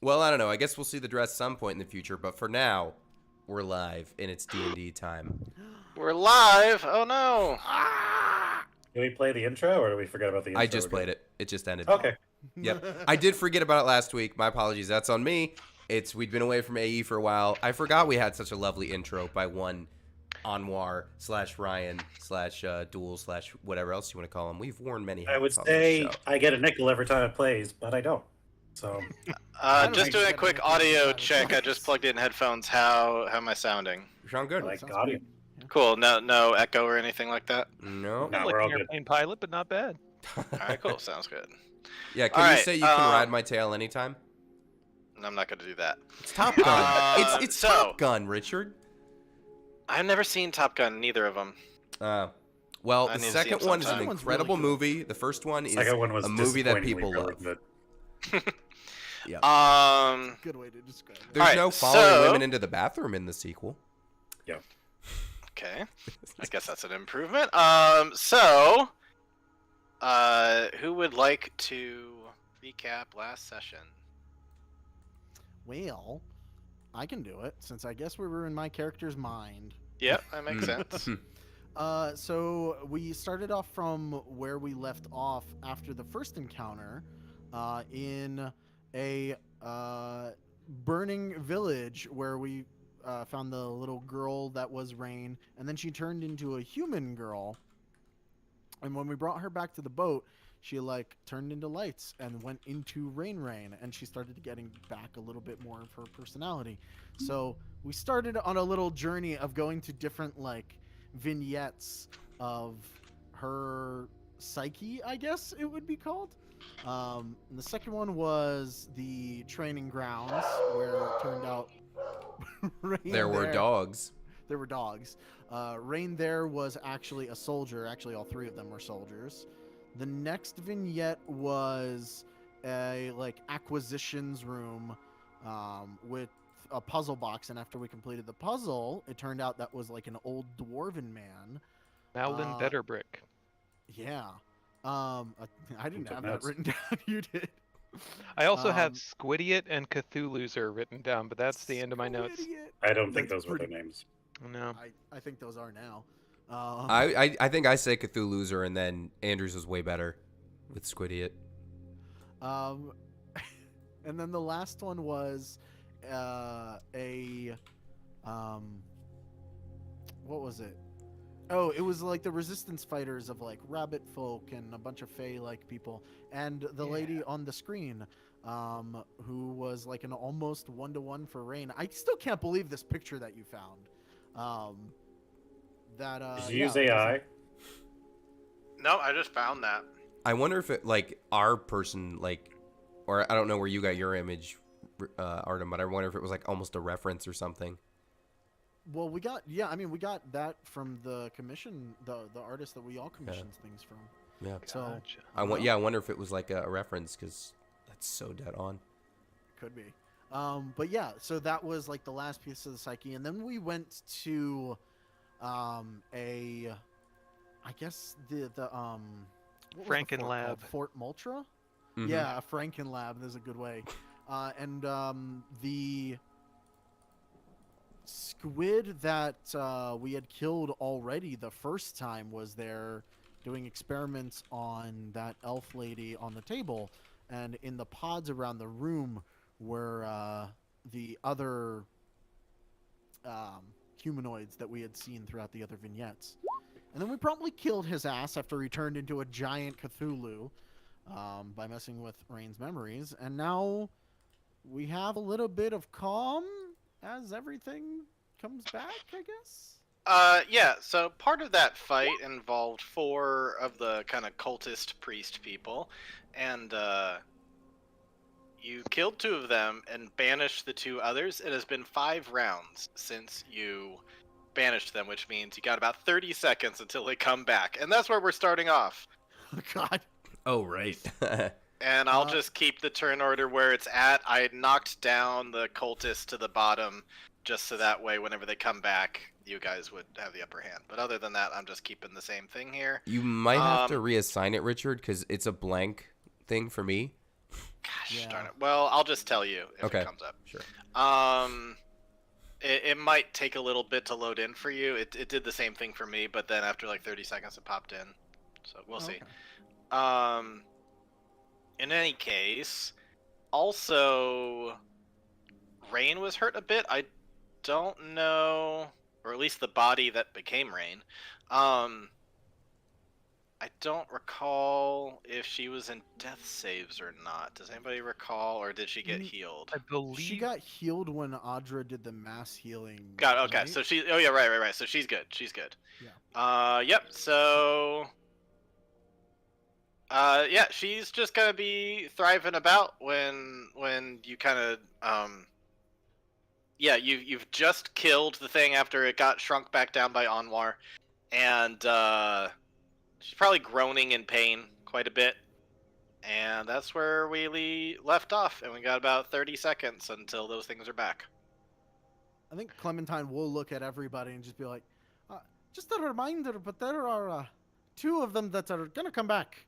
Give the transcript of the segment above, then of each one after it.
Well, I don't know. I guess we'll see the dress some point in the future, but for now, we're live and it's D&D time. We're live. Oh no. Do we play the intro, or do we forget about the intro? I just played it. It just ended. Okay. Yep. I did forget about it last week. My apologies. That's on me. We'd been away from AE for a while. I forgot we had such a lovely intro by one Anwar / Ryan / Duel / whatever else you want to call him. We've worn many hats. I would on say this show. I get a nickel every time it plays, but I don't. So Just doing a quick audio check. I just plugged in headphones. How am I sounding? You sound good. like audio. Cool. No echo or anything like that. No. No, Like we're all an good. airplane pilot, but not bad. All right, cool. Sounds good. Yeah, can All you right, say you can ride my tail anytime? I'm not going to do that. It's Top Gun. it's so- Top Gun, Richard. I've never seen Top Gun. Neither of them. Well, I the need to see second him one is an sometime. incredible movie. The first one is Second one was a movie that people disappointingly love. brilliant, Yeah. Good way to describe it. There's Alright, no following so- women into the bathroom in the sequel. Okay. I guess that's an improvement. Who would like to recap last session? Well, I can do it since I guess we were in my character's mind. Yep, that makes sense. So we started off from where we left off after the first encounter, in a burning village where we found the little girl that was Raine, and then she turned into a human girl. And when we brought her back to the boat, she turned into lights and went into Raine, and she started getting back a little bit more of her personality. So we started on a little journey of going to different vignettes of her psyche, I guess it would be called. And the second one was the training grounds, where it turned out Raine There were dogs. There were dogs. Raine there was actually a soldier. Actually, all three of them were soldiers. The next vignette was a acquisitions room with a puzzle box, and after we completed the puzzle, it turned out that was an old dwarven man. Malin Betterbrick. Yeah. I didn't have that notes. written down. You did. I also have Squidiot and Cthulhuzer written down, but that's the end of my notes. Idiot. I don't think That's those were their pretty- names. No. I think those are now. I think I say Cthulhuzer, and then Andrews was way better with Squidiot. And then the last one was what was it? Oh, it was the resistance fighters of rabbit folk and a bunch of fae people, and the lady on the screen who was an almost 1-to-1 for Raine. I still can't believe this picture that you found. Did you use AI? No, I just found that. I wonder if it our person or I don't know where you got your image, Artem, but I wonder if it was almost a reference or something. Well, we got that from the commission, the artist that we all commissioned things from. Yeah. So Gotcha. I wonder if it was a reference, because that's so dead on. could be. But yeah, so that was the last piece of the psyche, and then we went to I guess the what was the Franken fort Lab. called? Fort Multra? Mhm. Yeah, Franken Lab. There's a good way. And the squid that we had killed already the first time was there doing experiments on that elf lady on the table, and in the pods around the room were the other humanoids that we had seen throughout the other vignettes. And then we promptly killed his ass after he turned into a giant Cthulhu by messing with Raine's memories. And now we have a little bit of calm as everything comes back, I guess. Yeah, so part of that fight involved 4 of the kind of cultist priest people, and you killed 2 of them and banished the 2 others. It has been 5 rounds since you banished them, which means you got about 30 seconds until they come back, and that's where we're starting off. Oh, God. Oh, right. And I'll just keep the turn order where it's at. I knocked down the cultist to the bottom, just so that way whenever they come back, you guys would have the upper hand. But other than that, I'm just keeping the same thing here. You might have to reassign it, Richard, because it's a blank thing for me. Gosh Yeah. darn it. Well, I'll just tell you if Okay. it comes up. Sure. It might take a little bit to load in for you. It did the same thing for me, but then after like 30 seconds it popped in. So we'll see. Okay. In any case, also Raine was hurt a bit. I don't know, or at least the body that became Raine. I don't recall if she was in death saves or not. Does anybody recall, or did she get healed? I believe She got healed when Audra did the mass healing. Got it, okay. right? So she. Oh yeah, right. So she's good. She's good. Yeah. Yep. So. Yeah, she's just gonna be thriving about when you kind of yeah, you've just killed the thing after it got shrunk back down by Anwar, and she's probably groaning in pain quite a bit, and that's where we left off, and we got about 30 seconds until those things are back. I think Clementine will look at everybody and just be like, just a reminder, but there are 2 of them that are gonna come back.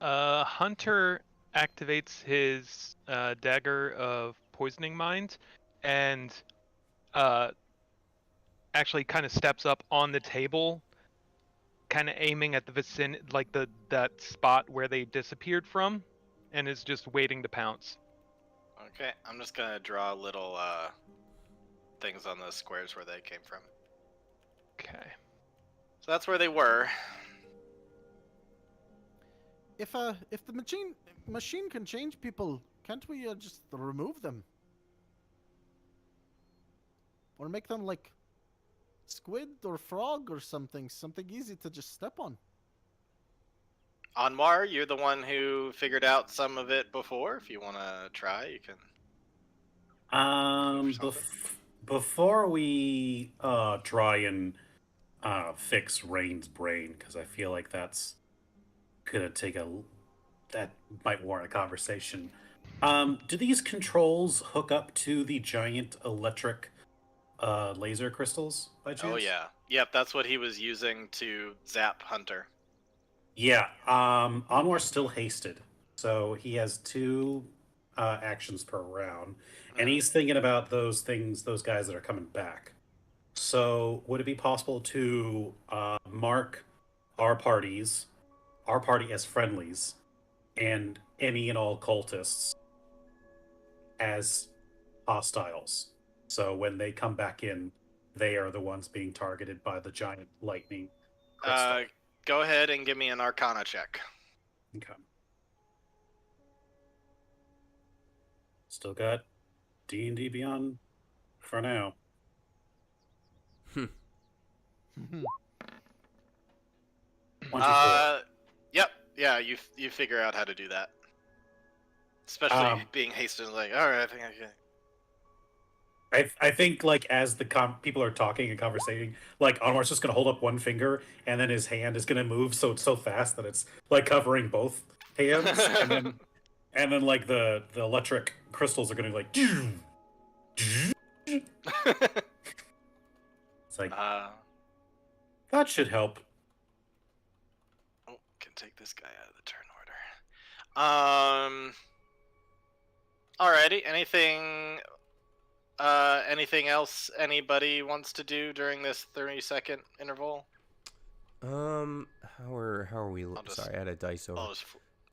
Hunter activates his dagger of poisoning mind, and actually kind of steps up on the table, kind of aiming at the that spot where they disappeared from, and is just waiting to pounce. Okay, I'm just gonna draw little things on the squares where they came from. Okay. So that's where they were. If the machine can change people, can't we just remove them? Or make them like squid or frog or something easy to just step on. Anwar, you're the one who figured out some of it before. If you want to try, you can. Before we try and fix Raine's brain, because I feel like that might warrant a conversation. Do these controls hook up to the giant electric laser crystals by chance? Oh yeah, yep. That's what he was using to zap Hunter. Yeah. Anwar's still hasted, so he has 2 actions per round, and he's thinking about those guys that are coming back. So, would it be possible to mark our party as friendlies, and any and all cultists as hostiles? So when they come back in, they are the ones being targeted by the giant lightning crystal. Go ahead and give me an Arcana check. Okay. Still got D&D Beyond for now. 24. Yep. Yeah, you figure out how to do that. Especially being hasted, like, all right, I think I can. I think, like, as the people are talking and conversating, like, Anwar's just gonna hold up one finger, and then his hand is gonna move it's so fast that it's like covering both hands, and then like the electric crystals are gonna like. It's like that should help. Oh, can take this guy out of the turn order. Alrighty. Anything else anybody wants to do during this 30-second interval? How are we? Sorry, I had a dice over.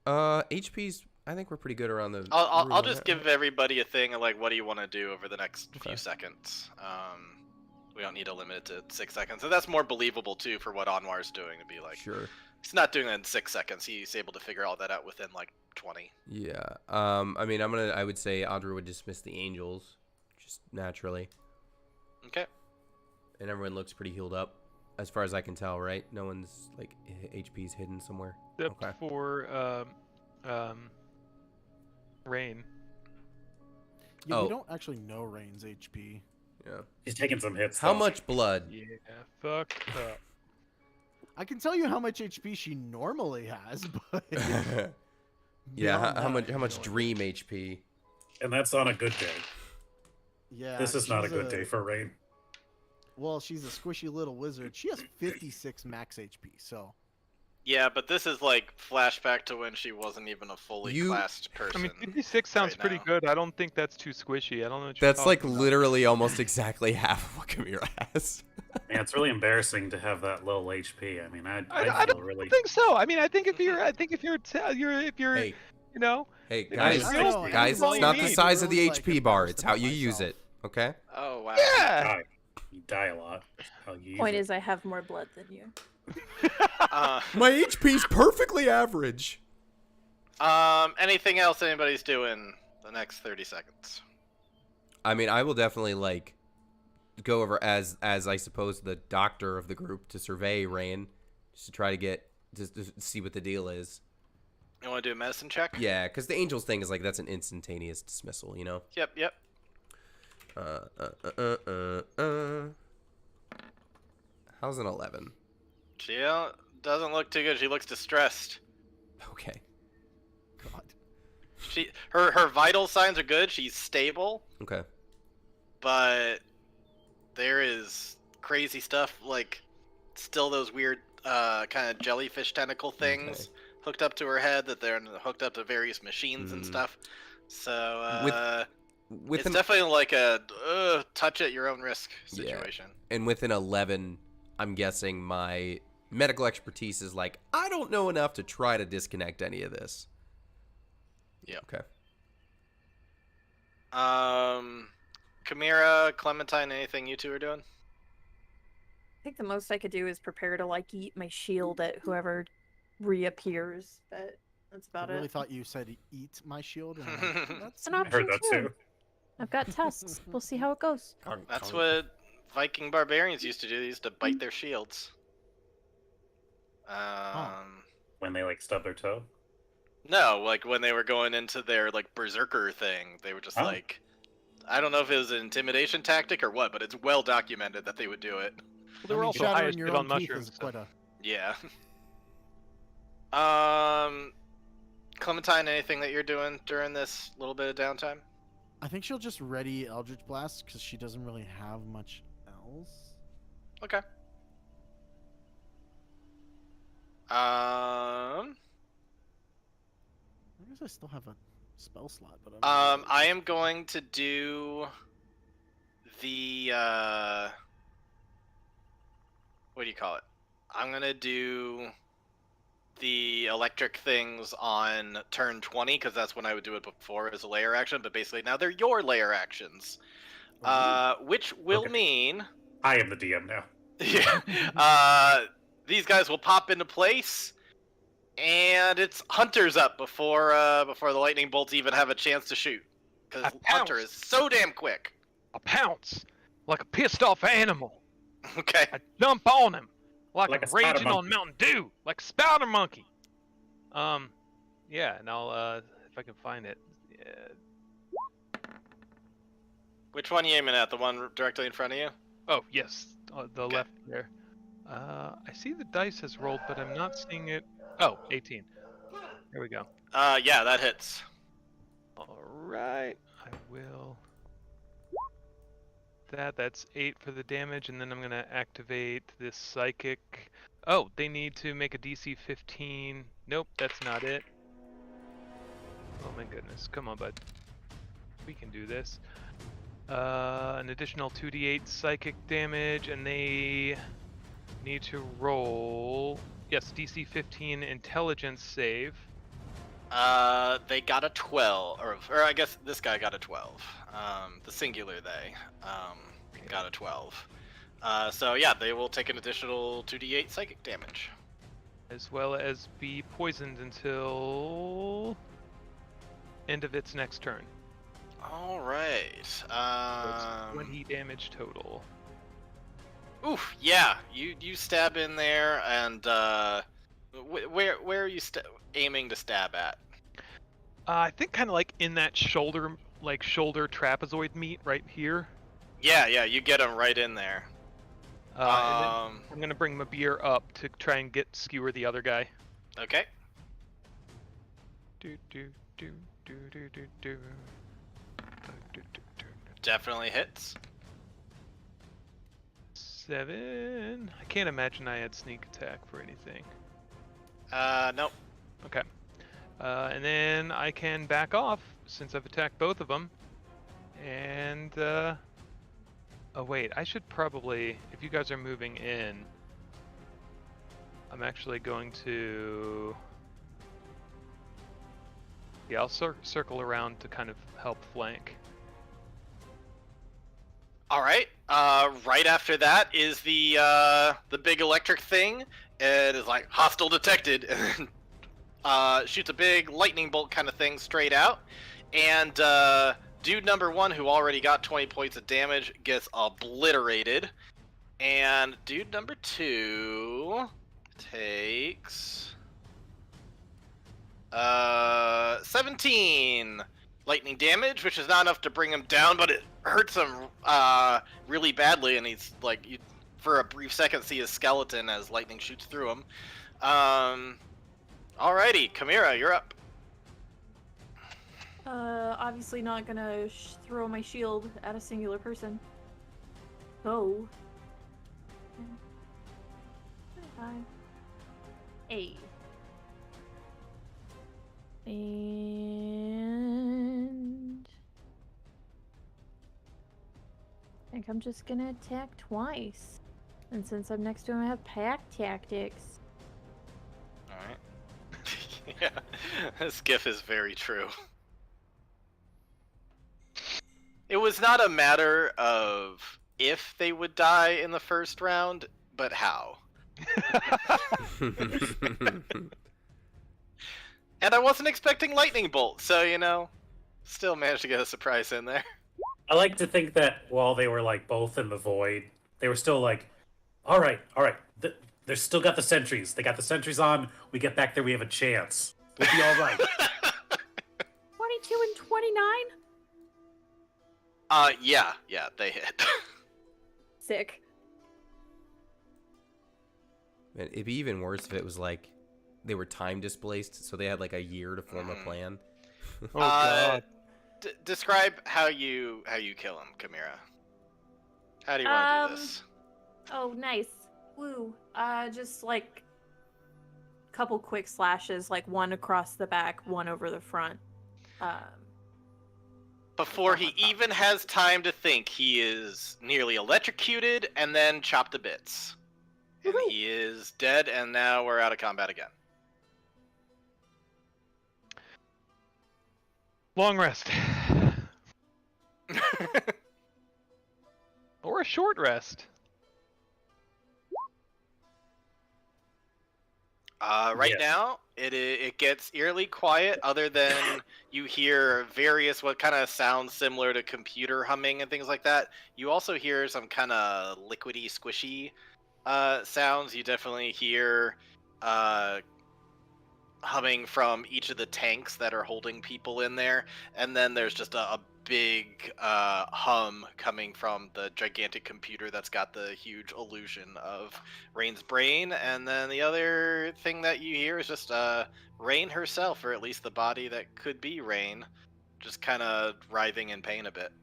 HP's. I think we're pretty good around the. I'll just give everybody a thing of like, what do you want to do over the next few seconds? We don't need to limit it to 6 seconds, and that's more believable too for what Anwar's doing, to be like. Sure. He's not doing it in 6 seconds. He's able to figure all that out within like 20. Yeah. I mean, I would say Audra would dismiss the angels, just naturally. Okay. And everyone looks pretty healed up, as far as I can tell, right? No one's like HP's hidden somewhere. Except Okay. for Raine. Yeah, we don't actually know Raine's HP. Yeah. He's taking some hits. How though. much blood? Yeah, fucked up. I can tell you how much HP she normally has, but Yeah. beyond How that, much dream HP? And that's on a good day. Yeah, This is not a she's good day for Raine. Well, she's a squishy little wizard. She has 56 max HP, so Yeah, but this is like flashback to when she wasn't even a fully classed I person. mean, 2d6 sounds right pretty now. good. I don't think that's too squishy. I don't know what you're That's like talking about. literally almost exactly half of what Kamira has. Yeah, it's really embarrassing to have that little HP. I mean, I I'd feel don't really. think so. I mean, I think if you're, Hey, you know, hey, if you're guys, I real, don't know, guys, that's all it's you not the need. size of the Really, like, HP bar. embarrassed It's how about you use myself. it. Okay. Oh wow. Yeah. You die a lot. How you use Point it. is, I have more blood than you. My HP's perfectly average. Anything else anybody's doing the next 30 seconds? I mean, I will definitely like go over as I suppose the doctor of the group to survey Raine, just to try to get to see what the deal is. You want to do a medicine check? Yeah, because the angels thing is like that's an instantaneous dismissal, you know. Yep. How's an 11? She doesn't look too good. She looks distressed. Okay. God. Her vital signs are good. She's stable, Okay. but there is crazy stuff like still those weird kind of jellyfish tentacle things hooked up to her head that they're hooked up to various machines and stuff. So With it's an, definitely like a touch at your own risk situation. and with an 11, I'm guessing my medical expertise is like, I don't know enough to try to disconnect any of this. Yeah. Okay. Kamira, Clementine, anything you two are doing? I think the most I could do is prepare to like eat my shield at whoever reappears, but that's about I really it. thought you said eat my shield. And I'm like, that's It's an I option heard that too. I've got tests. We'll see how it goes. That's what Viking barbarians used to do. They used to bite their shields. When they like stub their toe. No, like when they were going into their like berserker thing, they were just Oh. like, I don't know if it was an intimidation tactic or what, but it's well documented that they would do it. Well, they were also high shattering as your shit own on teeth mushrooms. is quite a. Yeah. Clementine, anything that you're doing during this little bit of downtime? I think she'll just ready Eldritch Blast because she doesn't really have much else. Okay. I guess I still have a spell slot, but I am going to do the what do you call it? I'm gonna do the electric things on turn 20 because that's when I would do it before as a layer action. But basically now they're your layer actions, which will Okay. mean I am the DM now. yeah, these guys will pop into place. And it's Hunter's up before the lightning bolts even have a chance to shoot, because I Hunter pounced. is so damn quick. I pounce like a pissed off animal. Okay. I jump on him like Like I'm a spider raging on monkey. Mountain Dew, like a spider monkey. Yeah, and I'll if I can find it. Yeah. Which one are you aiming at? The one directly in front of you? Oh yes, the Okay. left there. I see the dice has rolled, but I'm not seeing it. Oh, 18. There we go. Yeah, that hits. All right, I will. That's 8 for the damage, and then I'm gonna activate this psychic. Oh, they need to make a DC 15. Nope, that's not it. Oh my goodness, come on, bud. We can do this. An additional 2d8 psychic damage, and they need to roll. Yes, DC 15 intelligence save. They got a 12, or I guess this guy got a 12. The singular they, got a 12. So yeah, they will take an additional 2d8 psychic damage. As well as be poisoned until end of its next turn. All right. So it's 20 damage total. Oof. Yeah. You stab in there, and where are you aiming to stab at? I think kind of like in that shoulder trapezoid meat right here. Yeah. You get him right in there. And then I'm gonna bring Mabir up to try and skewer the other guy. Okay. Do do do do do do do. Definitely hits. 7. I can't imagine I had sneak attack for anything. Nope. Okay. And then I can back off since I've attacked both of them. And, oh wait, I should probably, if you guys are moving in, I'm actually going to, yeah, I'll circle around to kind of help flank. All right. Right after that is the big electric thing. It is like hostile detected, and then shoots a big lightning bolt kind of thing straight out. And dude number 1, who already got 20 points of damage, gets obliterated. And dude number 2 takes 17 lightning damage, which is not enough to bring him down, but it hurts him really badly, and he's like, you, for a brief second, see his skeleton as lightning shoots through him. Alrighty, Chimera, you're up. Obviously not gonna throw my shield at a singular person. So. 5. 8. And I think I'm just gonna attack twice. And since I'm next to him, I have pack tactics. Alright. Yeah, this gif is very true. It was not a matter of if they would die in the first round, but how. And I wasn't expecting lightning bolt, so still managed to get a surprise in there. I like to think that while they were like both in the void, they were still like, all right. They're still got the sentries. They got the sentries on. We get back there, we have a chance. We'll be all right. 22 and 29? Yeah, they hit. Sick. Man, it'd be even worse if it was like they were time displaced, so they had like a year to form a plan. Oh god. Describe how you kill him, Chimera. How do you want to do this? Oh, nice. Woo. Just like a couple quick slashes, like one across the back, one over the front. Before he even has time to think, he is nearly electrocuted and then chopped to bits. And Woohoo. he is dead, and now we're out of combat again. Long rest. Or a short rest. Right Yes. now, it gets eerily quiet, other than you hear various what kind of sounds similar to computer humming and things like that. You also hear some kind of liquidy, squishy sounds. You definitely hear humming from each of the tanks that are holding people in there, and then there's just a big hum coming from the gigantic computer that's got the huge illusion of Raine's brain, and then the other thing that you hear is just Raine herself, or at least the body that could be Raine, just kind of writhing in pain a bit.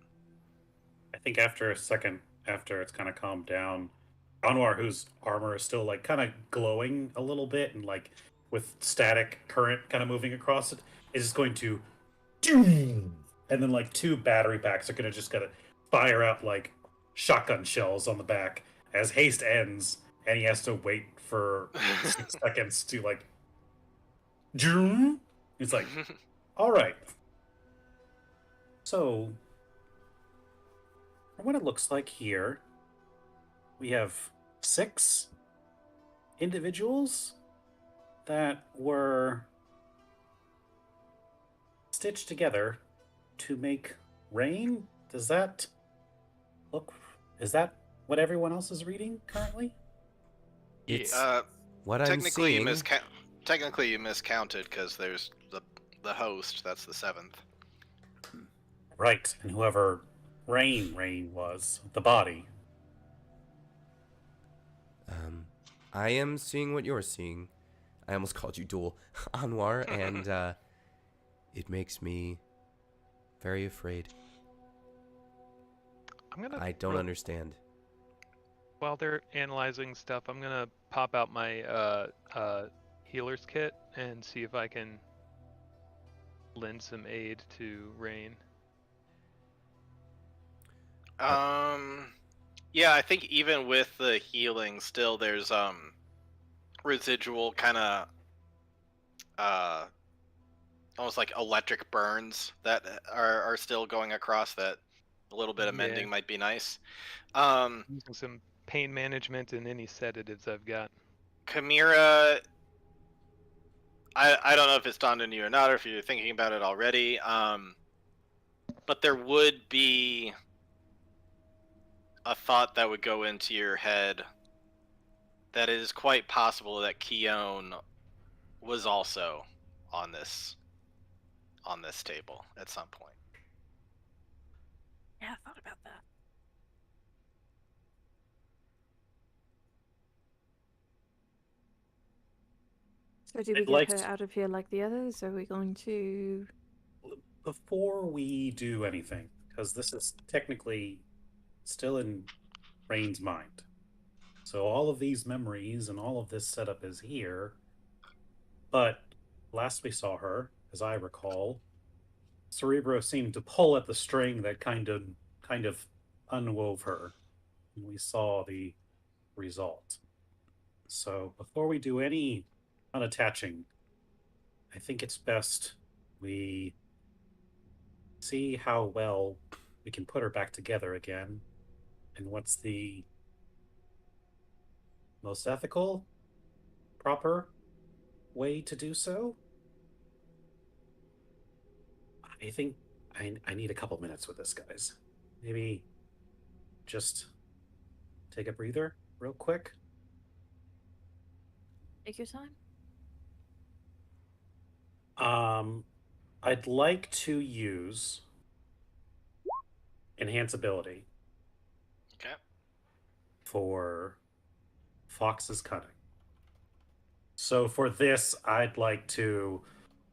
I think after a second, after it's kind of calmed down, Anwar, whose armor is still like kind of glowing a little bit and like with static current kind of moving across it, is just going to, and then like 2 battery packs are going to just kind of fire out like shotgun shells on the back as haste ends, and he has to wait for 6 seconds to like. It's like, all right. So, what it looks like here, we have 6 individuals that were stitched together to make Raine. Does that look? Is that what everyone else is reading currently? It's Uh, what I'm technically, seeing. technically you miscounted because there's the host. That's the 7th. Right, and whoever Raine was, the body. I am seeing what you're seeing. I almost called you Duel, Anwar, and it makes me very afraid. I don't understand. While they're analyzing stuff, I'm gonna pop out my healer's kit and see if I can lend some aid to Raine. Yeah, I think even with the healing, still there's residual kind of almost like electric burns that are still going across. That a little bit of Yeah. mending might be nice. Using some pain management and any sedatives I've got. Chimera, I don't know if it's dawned on you or not, or if you're thinking about it already. But there would be a thought that would go into your head that it is quite possible that Keone was also on this table at some point. Yeah, I thought about that. So do we I'd get like her to- out of here like the others? Are we going to... Before we do anything, because this is technically still in Raine's mind. So all of these memories and all of this setup is here. But last we saw her, as I recall, Cerebro seemed to pull at the string that kind of unwove her, and we saw the result. So before we do any unattaching, I think it's best we see how well we can put her back together again, and what's the most ethical, proper way to do so. I think I need a couple minutes with this, guys. Maybe just take a breather real quick. Take your time. I'd like to use enhance ability Okay. for Fox's cunning. So for this, I'd like to.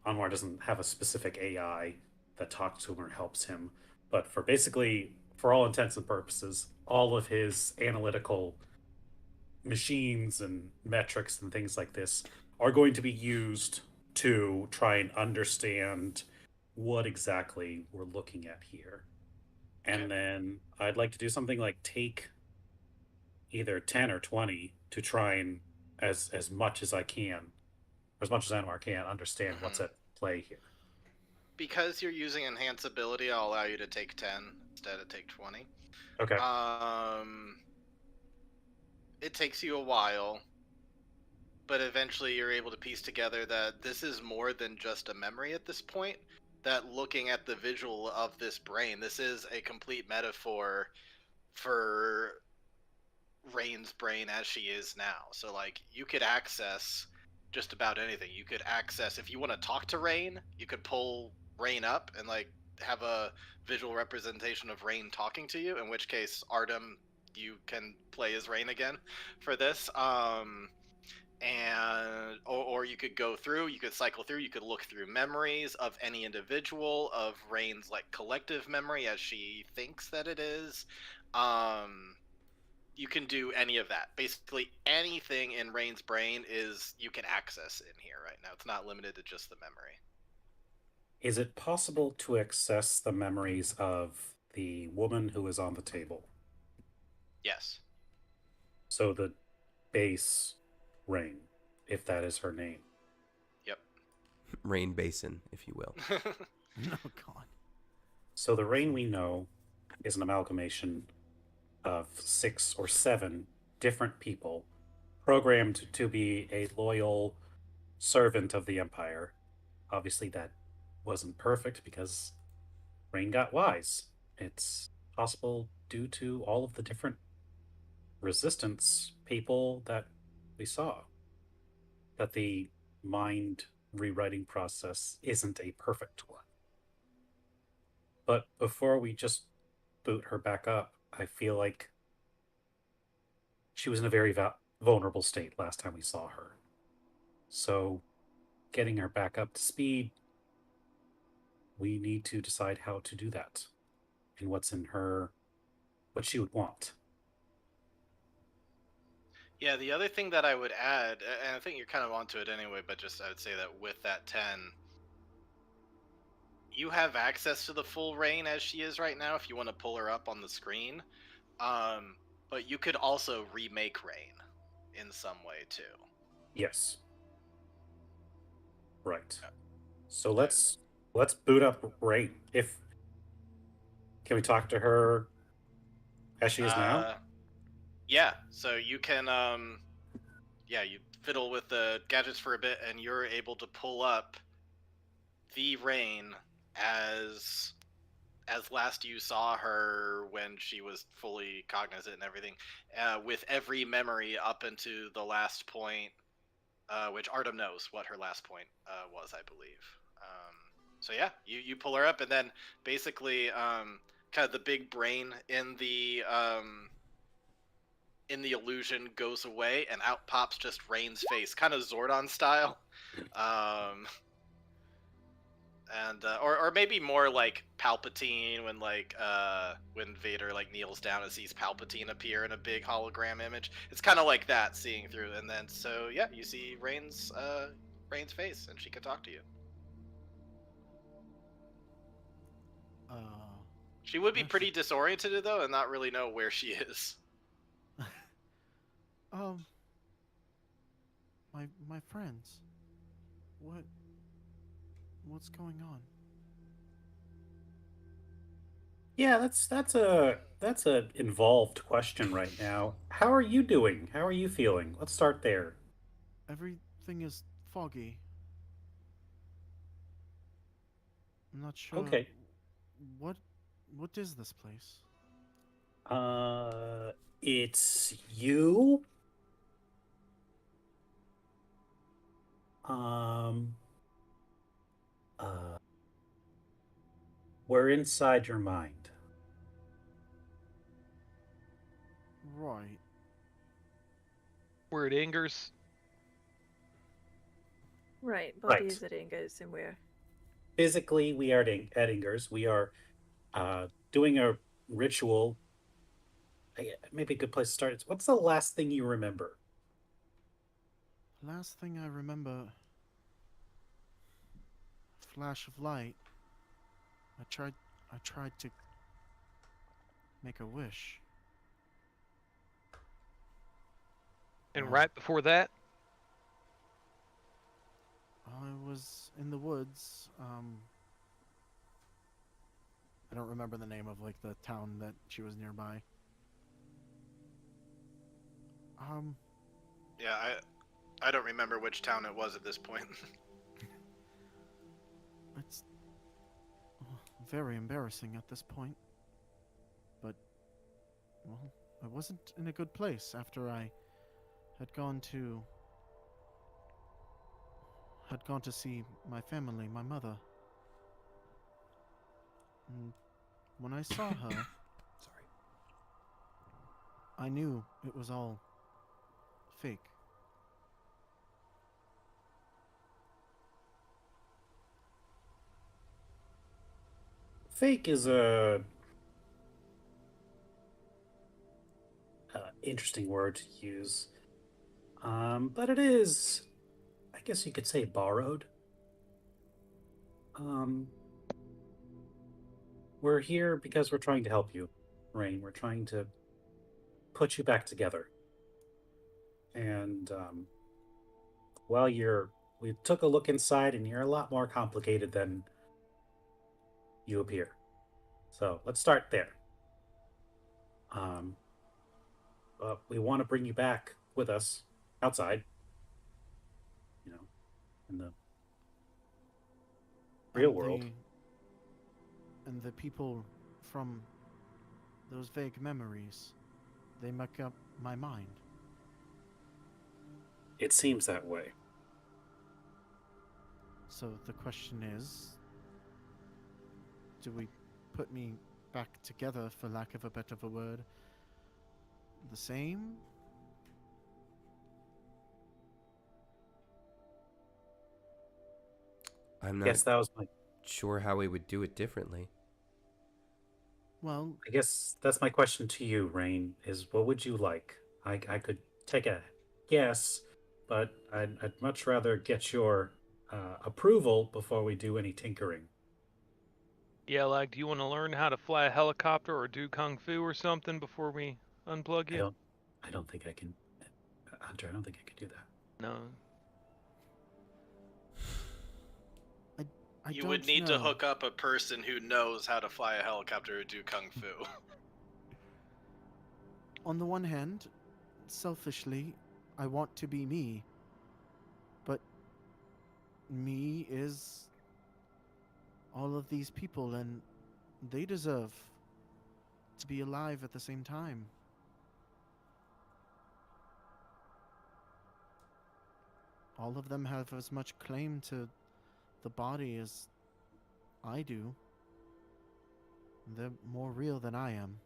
Anwar doesn't have a specific AI that talks to him or helps him, but for basically, for all intents and purposes, all of his analytical machines and metrics and things like this are going to be used to try and understand what exactly we're looking at here. And Okay. then I'd like to do something like take either 10 or 20 to try and as much as I can, or as much as Anwar can, understand what's at play here. Because you're using enhance ability, I'll allow you to take 10 instead of take 20. Okay. It takes you a while, but eventually you're able to piece together that this is more than just a memory at this point. That looking at the visual of this brain, this is a complete metaphor for Raine's brain as she is now. So like you could access just about anything. You could access, if you want to talk to Raine, you could pull Raine up and like have a visual representation of Raine talking to you, in which case Artem, you can play as Raine again for this. And or you could go through, you could cycle through, you could look through memories of any individual, of Raine's like collective memory as she thinks that it is. You can do any of that. Basically anything in Raine's brain is you can access in here right now. It's not limited to just the memory. Is it possible to access the memories of the woman who is on the table? Yes. So the base Raine, if that is her name. Yep. Rain Basin, if you will. Oh God. So the Raine we know is an amalgamation of 6 or 7 different people programmed to be a loyal servant of the Empire. Obviously, that wasn't perfect because Raine got wise. It's possible due to all of the different resistance people that we saw that the mind rewriting process isn't a perfect one. But before we just boot her back up, I feel like she was in a very vulnerable state last time we saw her. So, getting her back up to speed, we need to decide how to do that and what's in her, what she would want. Yeah, the other thing that I would add, and I think you're kind of onto it anyway, but just I would say that with that 10, you have access to the full Raine as she is right now if you want to pull her up on the screen. But you could also remake Raine in some way too. Yes. Right. So let's boot up Rain. If can we talk to her as she is now? Yeah, so you can you fiddle with the gadgets for a bit and you're able to pull up the Raine as last you saw her when she was fully cognizant and everything, with every memory up into the last point, which Artem knows what her last point was, I believe. So yeah, you pull her up, and then basically, kind of the big brain in the illusion goes away, and out pops just Raine's face, kind of Zordon style. And or maybe more like Palpatine when Vader like kneels down and sees Palpatine appear in a big hologram image. It's kind of like that, seeing through, and then so yeah, you see Raine's face, and she can talk to you. She would be Yes. pretty disoriented though, and not really know where she is. My friends. What's going on? Yeah, that's a involved question right now. How are you doing? How are you feeling? Let's start there. Everything is foggy. I'm not sure. Okay. What what is this place? It's you. Um, uh, we're inside your mind. Right. Where it angers. Right, Right. bodies at Ingo's and where? Physically, we are at Ingers. We are doing a ritual. Maybe a good place to start. What's the last thing you remember? Last thing I remember, flash of light. I tried to make a wish. And Oh. right before that, I was in the woods. I don't remember the name of like the town that she was nearby. Yeah, I don't remember which town it was at this point. It's very embarrassing at this point. But well, I wasn't in a good place after I had gone to see my family, my mother. And when I saw her, Sorry. I knew it was all fake. Fake is a interesting word to use, but it is, I guess you could say, borrowed. We're here because we're trying to help you, Raine. We're trying to put you back together. And well, we took a look inside, and you're a lot more complicated than you appear. So let's start there. We want to bring you back with us outside, you know, in the real And world. And the people from those vague memories, they make up my mind. It seems that way. So the question is, do we put me back together, for lack of a better word, the same? I'm not Yes, that was my. sure how we would do it differently. Well, I guess that's my question to you, Raine. Is what would you like? I could take a guess, but I'd much rather get your approval before we do any tinkering. Yeah, like, do you want to learn how to fly a helicopter or do kung fu or something before we unplug I you? don't, I don't think I can, Hunter. I don't think I can do that. No. I You don't would need know. to hook up a person who knows how to fly a helicopter or do kung fu. On the one hand, selfishly, I want to be me. But me is all of these people, and they deserve to be alive at the same time. All of them have as much claim to the body as I do. They're more real than I am.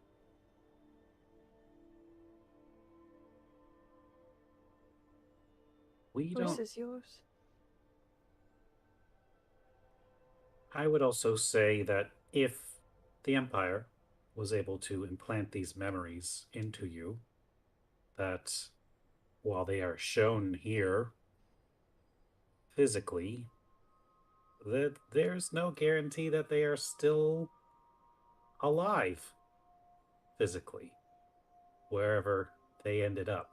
We Choice don't. is yours. I would also say that if the Empire was able to implant these memories into you, that while they are shown here physically, that there's no guarantee that they are still alive physically, wherever they ended up.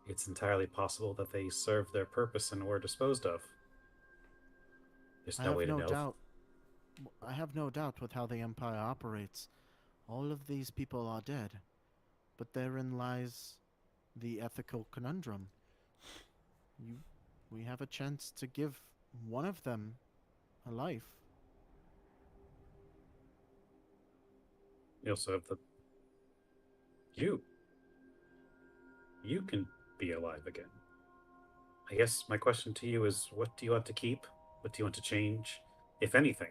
It's entirely possible that they served their purpose and were disposed of. There's no way to know. I have no doubt with how the Empire operates. All of these people are dead. But therein lies the ethical conundrum. We have a chance to give one of them a life. You also have the. You. You can be alive again. I guess my question to you is, what do you want to keep? What do you want to change, if anything?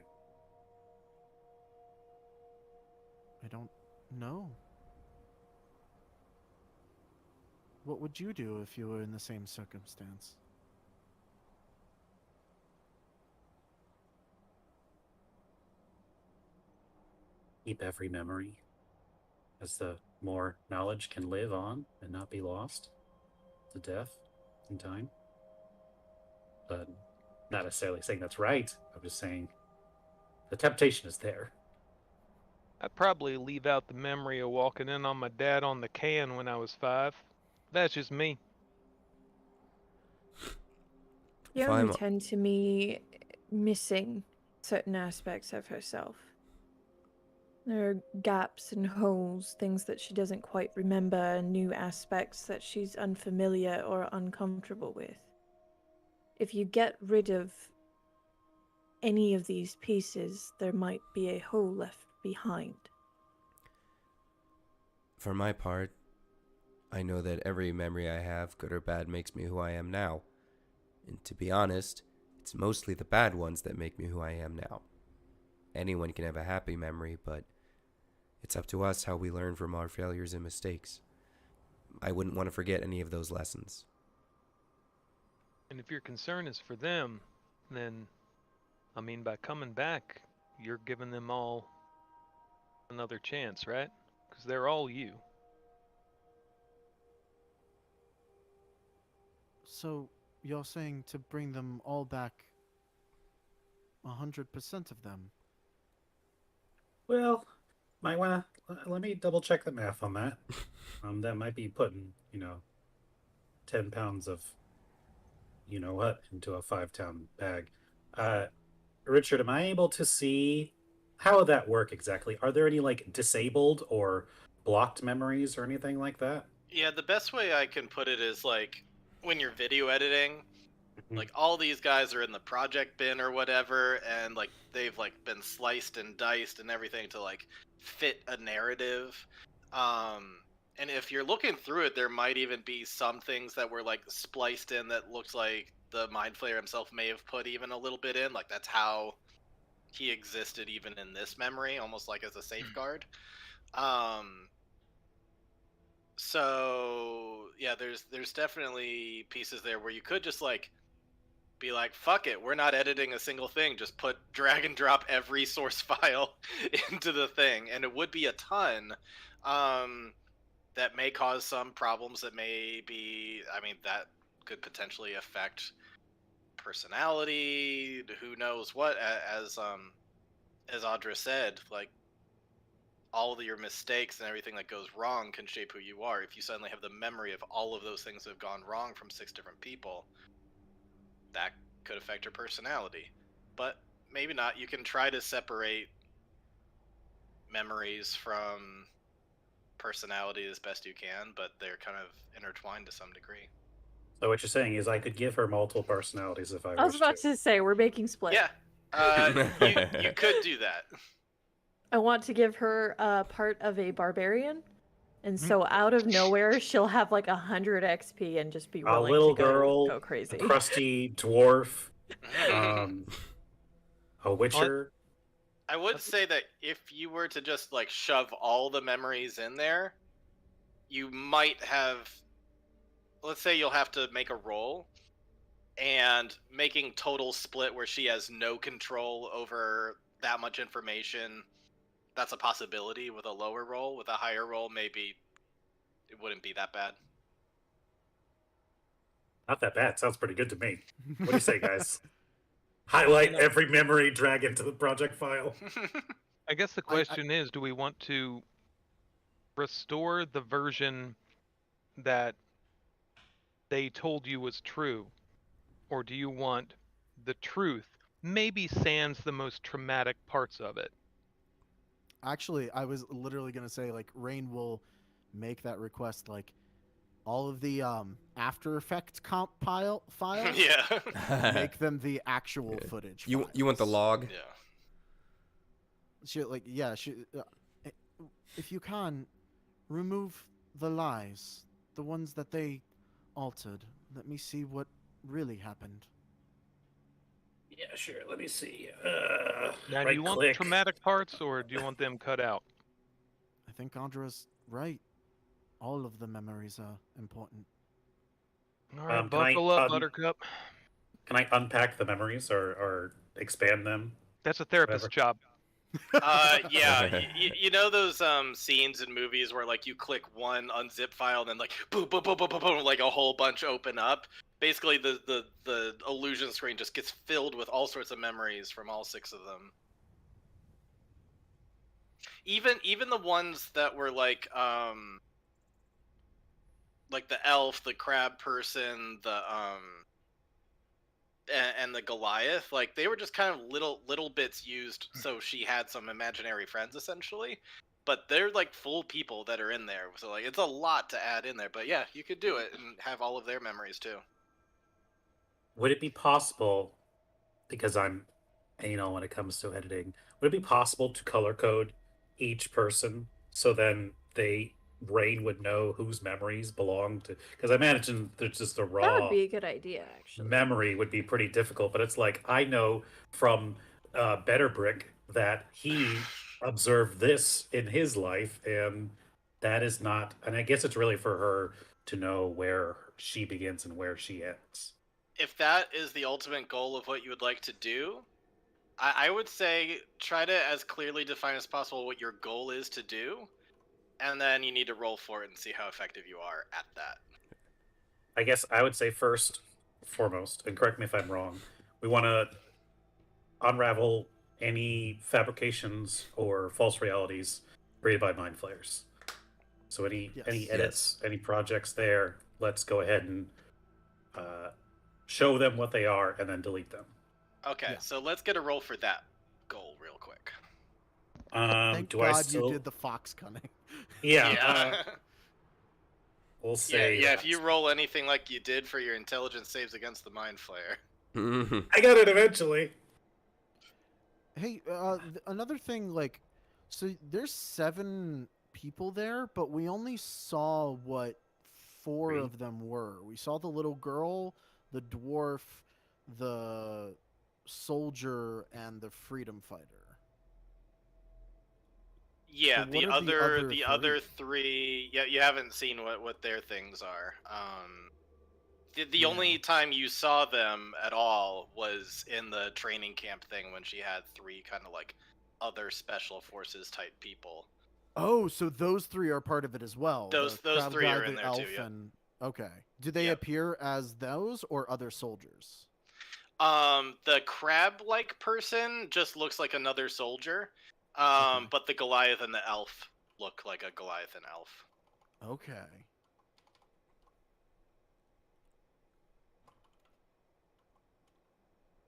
I don't know. What would you do if you were in the same circumstance? Keep every memory, as the more knowledge can live on and not be lost to death in time. But not necessarily saying that's right. I'm just saying the temptation is there. I'd probably leave out the memory of walking in on my dad on the can when I was 5. That's just me. You If only I'm tend to me missing certain aspects of herself. There are gaps and holes, things that she doesn't quite remember, and new aspects that she's unfamiliar or uncomfortable with. If you get rid of any of these pieces, there might be a hole left behind. For my part, I know that every memory I have, good or bad, makes me who I am now. And to be honest, it's mostly the bad ones that make me who I am now. Anyone can have a happy memory, but it's up to us how we learn from our failures and mistakes. I wouldn't want to forget any of those lessons. And if your concern is for them, then, I mean, by coming back, you're giving them all another chance, right? Because they're all you. So, you're saying to bring them all back 100% of them? Well, might wanna let me double check the math on that. That might be putting 10 pounds of what into a 5-pound bag. Richard, am I able to see how would that work exactly? Are there any like disabled or blocked memories or anything like that? Yeah, the best way I can put it is like when you're video editing, Mhm. like all these guys are in the project bin or whatever, and like they've like been sliced and diced and everything to like fit a narrative. And if you're looking through it, there might even be some things that were like spliced in that looks like the Mind Flayer himself may have put even a little bit in. Like that's how he existed even in this memory, almost like as a safeguard. So yeah, there's definitely pieces there where you could just like be like, fuck it, we're not editing a single thing, just put drag and drop every source file into the thing, and it would be a ton. um that may cause some problems that may be, I mean, that could potentially affect personality, who knows what, as Audra said, like, all of your mistakes and everything that goes wrong can shape who you are. If you suddenly have the memory of all of those things that have gone wrong from 6 different people, that could affect your personality. But maybe not. You can try to separate memories from personality as best you can, but they're kind of intertwined to some degree. So what you're saying is I could give her multiple personalities if I I was wish about to. to say we're making split. Yeah, you could do that. I want to give her part of a barbarian, and Mm-hmm. so out of nowhere she'll have like 100 XP and just be A willing little to girl, go a crazy. crusty dwarf, a witcher. I would say that if you were to just like shove all the memories in there, you might have, let's say you'll have to make a roll, and making total split where she has no control over that much information, that's a possibility with a lower roll. With a higher roll, maybe it wouldn't be that bad. Not that bad. Sounds pretty good to me. What do you say, guys? Highlight every memory, drag into the project file. I guess the question is, do we want to restore the version that they told you was true? Or do you want the truth, maybe sans the most traumatic parts of it? Actually, I was literally gonna say like Raine will make that request, like all of the After Effects comp files. Yeah. Make them the actual Yeah. footage. You want the files. log? Yeah. If you can, remove the lies, the ones that they altered. Let me see what really happened. Yeah, sure. Let me see. Now, do you want the traumatic parts, or do you want them cut out? I think Andra's right. All of the memories are important. All right, Can buckle I, up, Buttercup. Can I unpack the memories or expand them? That's a therapist's job. Yeah, you know those scenes in movies where like you click one unzip file and then like boom, boom, boom, boom, boom, boom, like a whole bunch open up. Basically, the illusion screen just gets filled with all sorts of memories from all 6 of them. Even the ones that were like the elf, the crab person, the and the Goliath, like they were just kind of little bits used so she had some imaginary friends essentially, but they're like full people that are in there, so like it's a lot to add in there. But yeah, you could do it and have all of their memories too. Would it be possible, because I'm anal when it comes to editing, would it be possible to color code each person so then Raine would know whose memories belong to? Because I imagine there's just a That would raw be a good idea, actually. memory would be pretty difficult. But it's like I know from Better Brick that he observed this in his life, and that is not. And I guess it's really for her to know where she begins and where she ends. If that is the ultimate goal of what you would like to do, I would say try to as clearly define as possible what your goal is to do, and then you need to roll for it and see how effective you are at that. I guess I would say first, foremost, and correct me if I'm wrong, we want to unravel any fabrications or false realities created by mind flayers. So any edits, any projects there, let's go ahead and show them what they are and then delete them. Okay, so let's get a roll for that goal real quick. Thank God you did the fox cunning. Yeah. We'll say. Yeah. If you roll anything like you did for your intelligence saves against the mind flayer. I got it eventually. Hey, another thing, like, so there's 7 people there, but we only saw what 4 of them were. We saw the little girl, the dwarf, the soldier, and the freedom fighter. Yeah, So the what are the other three. Yeah, you haven't seen what their things are. The only time you saw them at all was in the training camp thing when she had 3 kind of like other special forces type people. Oh, so those three are part of it as well. Those the crab three guy, are in the there too, elf, yeah. and okay. Do they Yep. appear as those or other soldiers? The crab-like person just looks like another soldier. Okay. But the Goliath and the elf look like a Goliath and elf. Okay.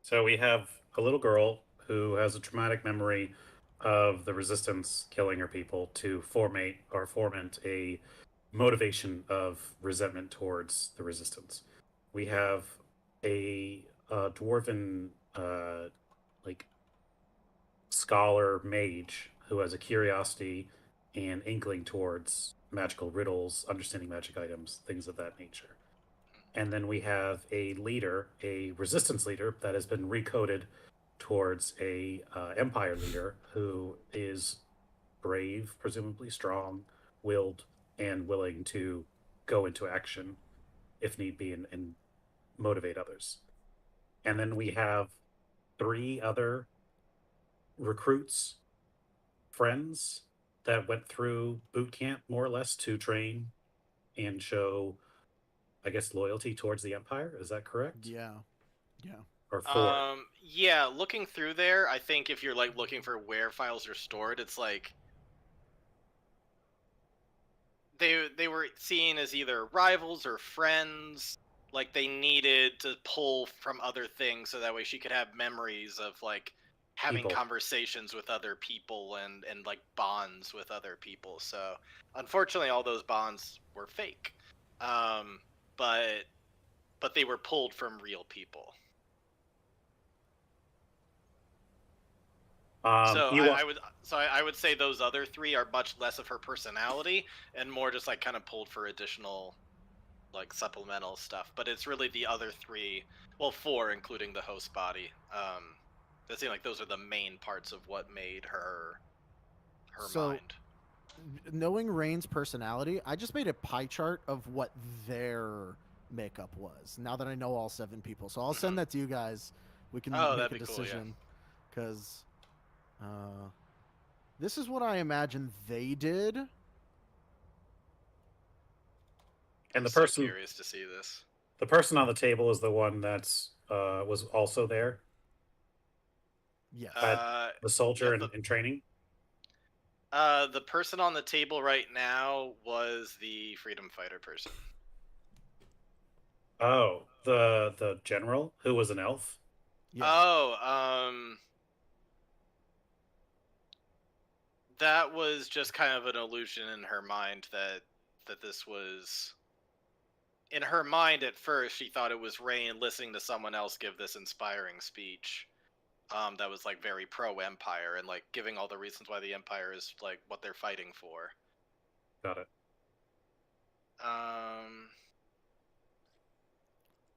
So we have a little girl who has a traumatic memory of the resistance killing her people to foment a motivation of resentment towards the resistance. We have a dwarven like scholar mage who has a curiosity and inkling towards magical riddles, understanding magic items, things of that nature. And then we have a leader, a resistance leader that has been recoded towards a empire leader who is brave, presumably strong, willed, and willing to go into action if need be and motivate others. And then we have 3 other recruits, friends that went through boot camp more or less to train and show, I guess, loyalty towards the empire. Is that correct? Yeah. Yeah. Or 4? Yeah, looking through there, I think if you're like looking for where files are stored, it's like they were seen as either rivals or friends. Like they needed to pull from other things so that way she could have memories of like having People. conversations with other people and like bonds with other people. So unfortunately, all those bonds were fake, um, but they were pulled from real people. So I would say those other 3 are much less of her personality and more just like kind of pulled for additional like supplemental stuff. But it's really the other 3, well 4 including the host body. That seem like those are the main parts of what made her So, mind. knowing Raine's personality, I just made a pie chart of what their makeup was. Now that I know all 7 people, so I'll send that to you guys. We can Oh, make that'd a be cool, yeah. decision because this is what I imagine they did. And I'm the so person curious to see this. The person on the table is the one that's was also there. Yes. The soldier yeah, in training. The person on the table right now was the freedom fighter person. Oh, the general who was an elf. Yeah. Oh, that was just kind of an illusion in her mind that this was. In her mind, at first, she thought it was Raine listening to someone else give this inspiring speech. That was like very pro-empire and like giving all the reasons why the empire is like what they're fighting for. Got it.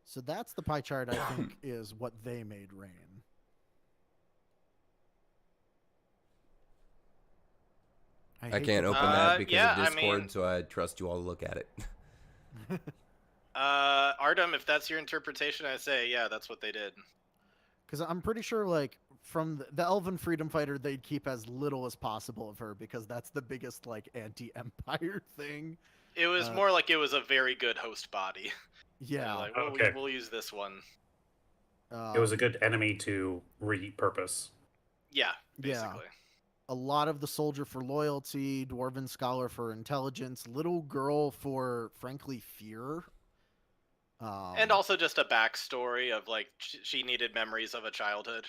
So that's the pie chart I think is what they made Raine. I can't open that because of Discord, so I trust you all to look at it. Artem, if that's your interpretation, I say yeah, that's what they did. Because I'm pretty sure, like, from the Elven Freedom Fighter, they'd keep as little as possible of her because that's the biggest, like, anti-empire thing. It was more like it was a very good host body. Yeah. Like, well, okay. we'll use this one. It was a good enemy to repurpose. Yeah, basically. Yeah. A lot of the soldier for loyalty, dwarven scholar for intelligence, little girl for, frankly, fear. And also just a backstory of like she needed memories of a childhood.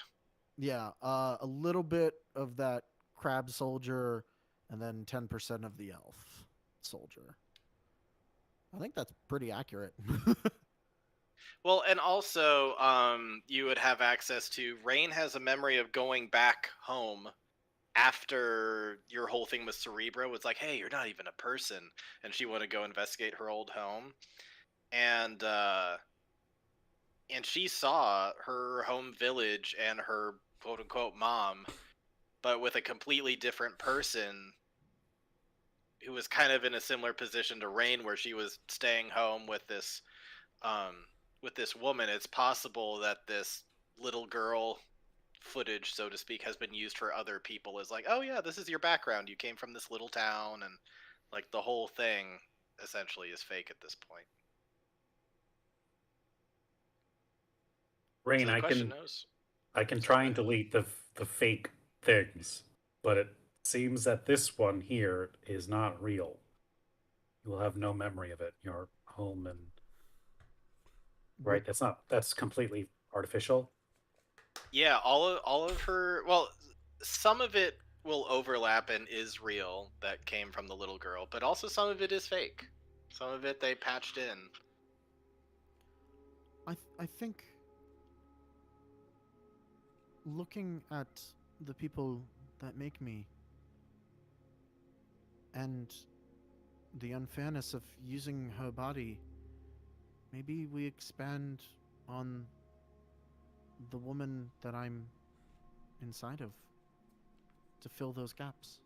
Yeah, a little bit of that crab soldier, and then 10% of the elf soldier. I think that's pretty accurate. Well, and also, you would have access to Raine has a memory of going back home after your whole thing with Cerebro. It's like, hey, you're not even a person, and she wanted to go investigate her old home, and she saw her home village and her quote unquote mom, but with a completely different person who was kind of in a similar position to Raine, where she was staying home with this woman. It's possible that this little girl footage, so to speak, has been used for other people as like, oh yeah, this is your background. You came from this little town, and like the whole thing essentially is fake at this point. Raine, So the question knows. I can Sorry, try go and ahead. delete the fake things, but it seems that this one here is not real. You will have no memory of it. Your home and right. That's completely artificial. Yeah, all of her. Well, some of it will overlap and is real that came from the little girl, but also some of it is fake. Some of it they patched in. I think looking at the people that make me and the unfairness of using her body, maybe we expand on the woman that I'm inside of to fill those gaps.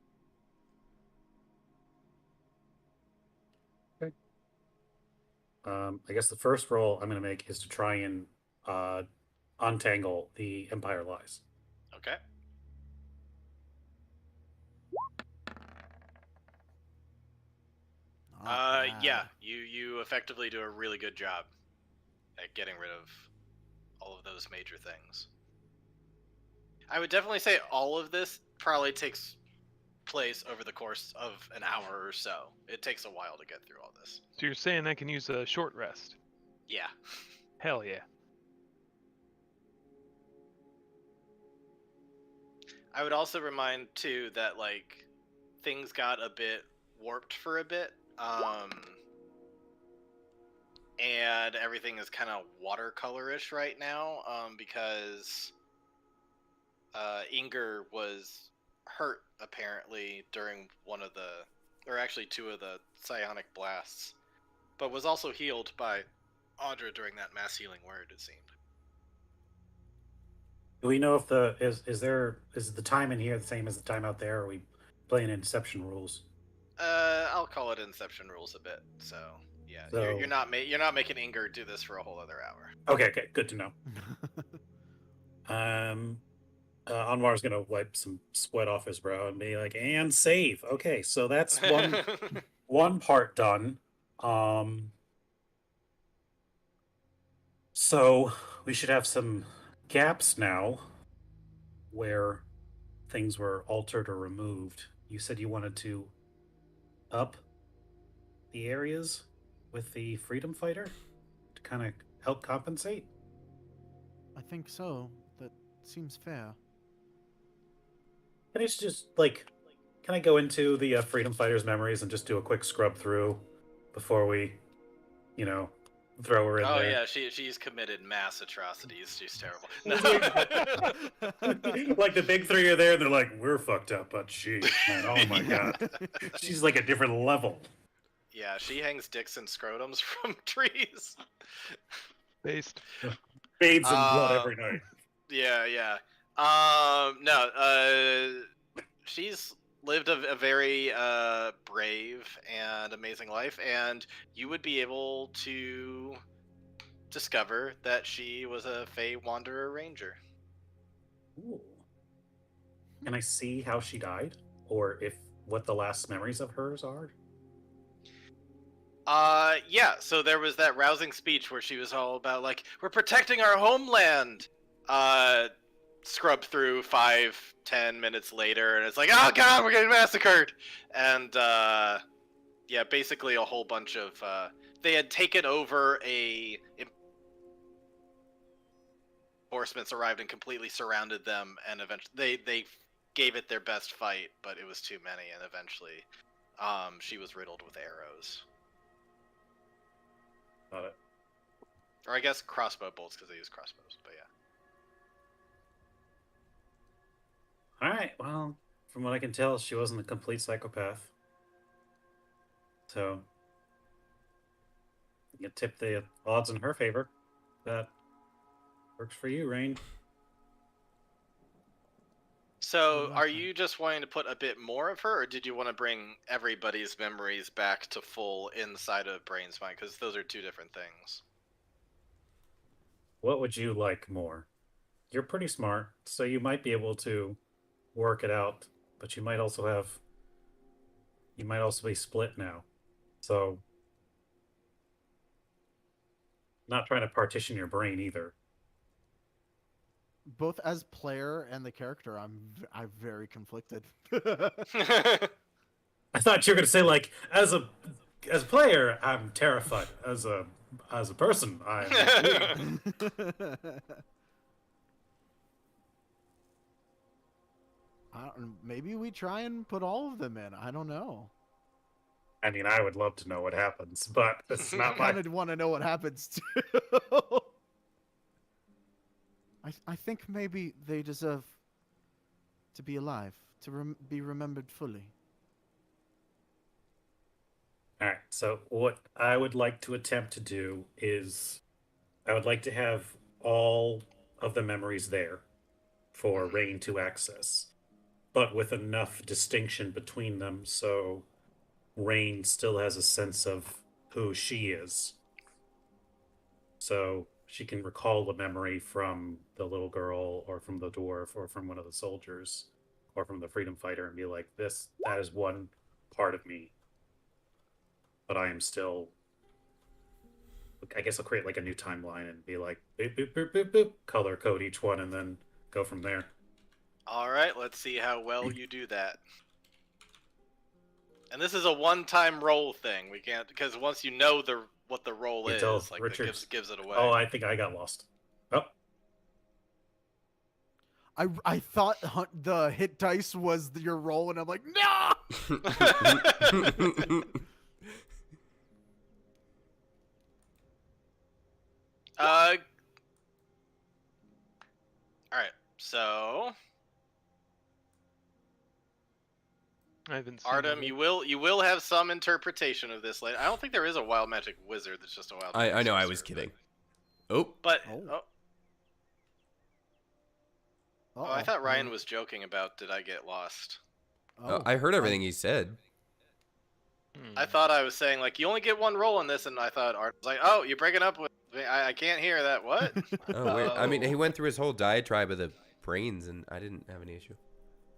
I guess the first roll I'm going to make is to try and untangle the Empire lies. Okay. Yeah, you effectively do a really good job at getting rid of all of those major things. I would definitely say all of this probably takes place over the course of an hour or so. It takes a while to get through all this. So you're saying I can use a short rest? Yeah. Hell yeah. I would also remind too that like things got a bit warped for a bit. And everything is kind of watercolorish right now, because Inger was hurt apparently during one of the, or actually two of the psionic blasts, but was also healed by Audra during that mass healing word, it seemed. Do we know if is the time in here the same as the time out there? Or are we playing Inception rules? I'll call it Inception rules a bit. So yeah, So- you're not making Inger do this for a whole other hour. Okay, good to know. Anwar's gonna wipe some sweat off his brow and be like, "And save." Okay, so that's one part done. So we should have some gaps now where things were altered or removed. You said you wanted to up the areas with the freedom fighter to kind of help compensate. I think so. That seems fair. Can I just like, can I go into the freedom fighters' memories and just do a quick scrub through before we, throw her in Oh there? yeah, she's committed mass atrocities. She's terrible. Like the big three are there, and they're like, "We're fucked up," but she, man, oh my god, she's like a different level. Yeah, she hangs dicks and scrotums from trees. Based. Bathes in blood every night. Yeah. No. She's lived a very brave and amazing life, and you would be able to discover that she was a Fey Wanderer Ranger. Ooh. Can I see how she died, or what the last memories of hers are? Yeah, so there was that rousing speech where she was all about, like, we're protecting our homeland! Scrub through 5-10 minutes later, and it's like, oh god, we're getting massacred! And, yeah, basically a whole bunch of, they had taken over reinforcements arrived and completely surrounded them, and eventually, they gave it their best fight, but it was too many, and eventually, she was riddled with arrows. Got it. Or I guess crossbow bolts, because they use crossbows, but yeah. All right. Well, from what I can tell, she wasn't a complete psychopath. So you tip the odds in her favor. That works for you, Raine. So, are you just wanting to put a bit more of her, or did you want to bring everybody's memories back to full inside of Brain's mind? Because those are two different things. What would you like more? you're pretty smart, so you might be able to work it out. But you might also be split now. So, not trying to partition your brain either. Both as player and the character, I'm very conflicted. I thought you were gonna say like as a player, I'm terrified. As a person, I'm Maybe we try and put all of them in. I don't know. I mean, I would love to know what happens, but it's not I my. kind of want to know what happens too. I think maybe they deserve to be alive, to be remembered fully. All right. So what I would like to attempt to do is, I would like to have all of the memories there for Raine to access, but with enough distinction between them so Raine still has a sense of who she is. So she can recall the memory from the little girl or from the dwarf or from one of the soldiers or from the freedom fighter and be like, that is one part of me. But I am still, I guess I'll create like a new timeline and be like, boop, boop, boop, boop, boop, color code each one and then go from there. All right, let's see how well you do that. And this is a one-time roll thing. We can't, because once you know what the roll You is, tell like Richard. that gives it away. Oh, I think I got lost. Oh, I thought the hit dice was your roll, and I'm like, no. All right, so I haven't seen Artem, it. you will have some interpretation of this later. I don't think there is a wild magic wizard that's just a wild. I magic know, I sorcerer, was kidding. Oh, But Oh. oh, I thought Ryan was joking about did I get lost? I heard everything he said. I thought I was saying like you only get one roll on this, and I thought Art was like, "Oh, you're breaking up with me. I can't hear that. What?" Oh, weird. I mean, Oh. he went through his whole diatribe of the brains, and I didn't have any issue.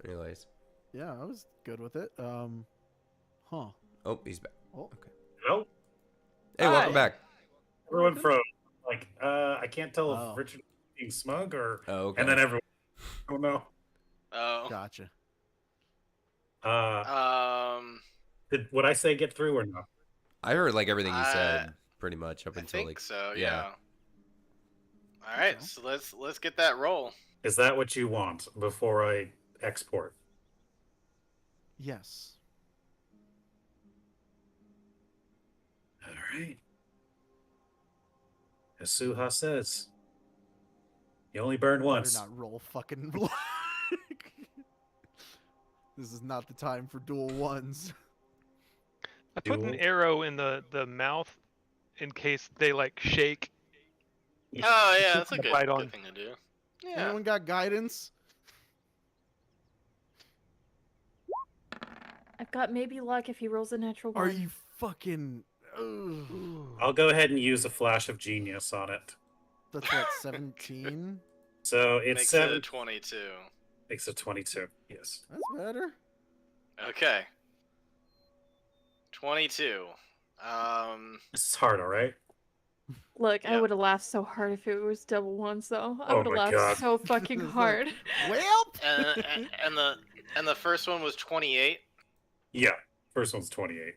Anyways. Yeah, I was good with it. Huh. Oh, he's back. Oh. well, Hey, welcome back. everyone froze. Like, I can't tell Oh. if Richard is being smug or. Oh, okay. And then everyone. Oh no. Oh. Gotcha. Did what I say get through or not? I heard like everything you said, pretty much up I until think like. so. yeah. Yeah. All right, Okay. so let's get that roll. Is that what you want before I export? Yes. All right. As Suha says, you only burn Better once. not roll fucking. This is not the time for dual ones. I put an Duel. arrow in the mouth in case they like shake. Oh yeah, that's a good, Right on. good thing to do. Yeah. Anyone got guidance? I've got maybe luck if he rolls a natural one. Are you fucking? Ugh. I'll go ahead and use a flash of genius on it. That's what 17. So it's Makes 7. it a 22. Makes it 22. Yes. That's better. Okay. 22. This is hard, all right? Look, I Yeah. would have laughed so hard if it was double ones, though. I Oh would have my laughed God. so fucking hard. Well. And the first one was 28. Yeah. First one's 28.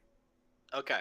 Okay.